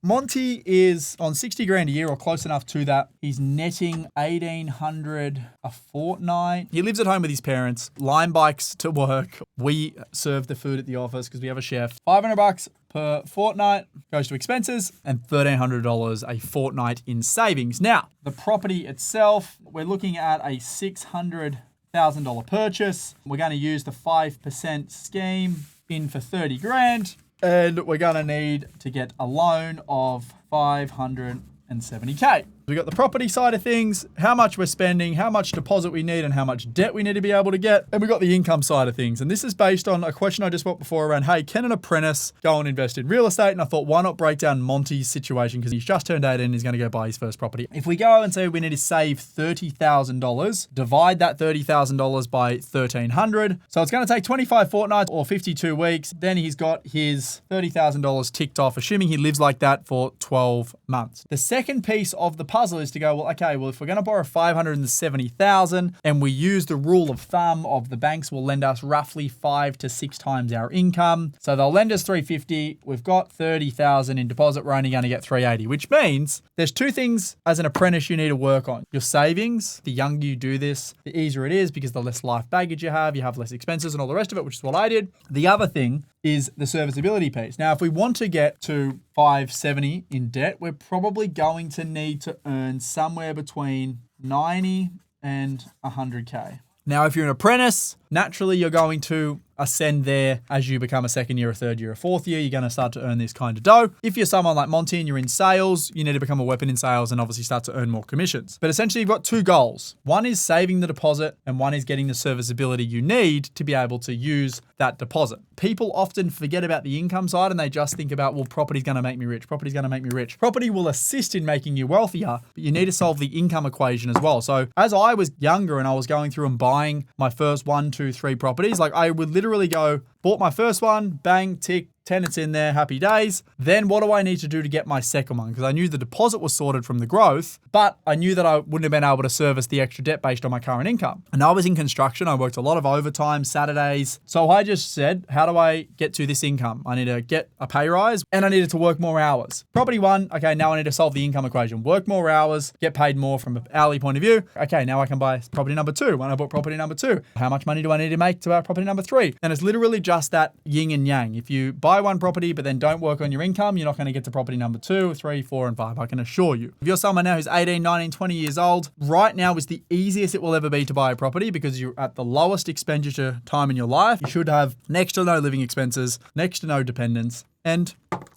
Monty is on 60 grand a year or close enough to that. He's netting 1,800 a fortnight. He lives at home with his parents, line bikes to work. We serve the food at the office because we have a chef. $500 per fortnight goes to expenses and $1,300 a fortnight in savings. Now, the property itself, we're looking at a $600,000 purchase. We're going to use the 5% scheme in for 30 grand. And we're going to need to get a loan of $570K. We got the property side of things, how much we're spending, how much deposit we need, and how much debt we need to be able to get. And we got the income side of things. And this is based on a question I just put before around, hey, can an apprentice go and invest in real estate? And I thought, why not break down Monty's situation because he's just turned 18 and he's going to go buy his first property. If we go and say we need to save $30,000, divide that $30,000 by 1,300. So it's going to take 25 fortnights or 52 weeks. Then he's got his $30,000 ticked off, assuming he lives like that for 12 months. The second piece of the puzzle is to go, well, okay, well, if we're going to borrow $570,000 and we use the rule of thumb of the banks will lend us roughly 5 to 6 times our income. So they'll lend us $350. We've got $30,000 in deposit. We're only going to get $380, which means there's two things as an apprentice you need to work on. Your savings. The younger you do this, the easier it is because the less life baggage you have less expenses and all the rest of it, which is what I did. The other thing is the serviceability piece. Now, if we want to get to 570 in debt, we're probably going to need to earn somewhere between 90 and 100K. Now, if you're an apprentice, naturally you're going to ascend there as you become a second year, a third year, a fourth year. You're going to start to earn this kind of dough. If you're someone like Monty and you're in sales, you need to become a weapon in sales and obviously start to earn more commissions. But essentially you've got two goals. One is saving the deposit and one is getting the serviceability you need to be able to use that deposit. People often forget about the income side and they just think about, well, property's going to make me rich. Property's going to make me rich. Property will assist in making you wealthier, but you need to solve the income equation as well. So as I was younger and I was going through and buying my first 1, 2, 3 properties, like I would literally go, bought my first one, bang, tick, tenants in there, happy days. Then what do I need to do to get my second one? Because I knew the deposit was sorted from the growth, but I knew that I wouldn't have been able to service the extra debt based on my current income. And I was in construction. I worked a lot of overtime, Saturdays. So I just said, how do I get to this income? I need to get a pay rise and I needed to work more hours. Property one, okay, now I need to solve the income equation. Work more hours, get paid more from an hourly point of view. Okay, now I can buy property number 2. When I bought property number 2, how much money do I need to make to buy property number 3? And it's literally just that yin and yang. If you buy one property but then don't work on your income, you're not going to get to property number 2, 3, 4, and 5. I can assure you. If you're someone now who's 18, 19, 20 years old, right now is the easiest it will ever be to buy a property because you're at the lowest expenditure time in your life. You should have next to no living expenses, next to no dependents, and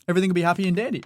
everything will be happy and dandy.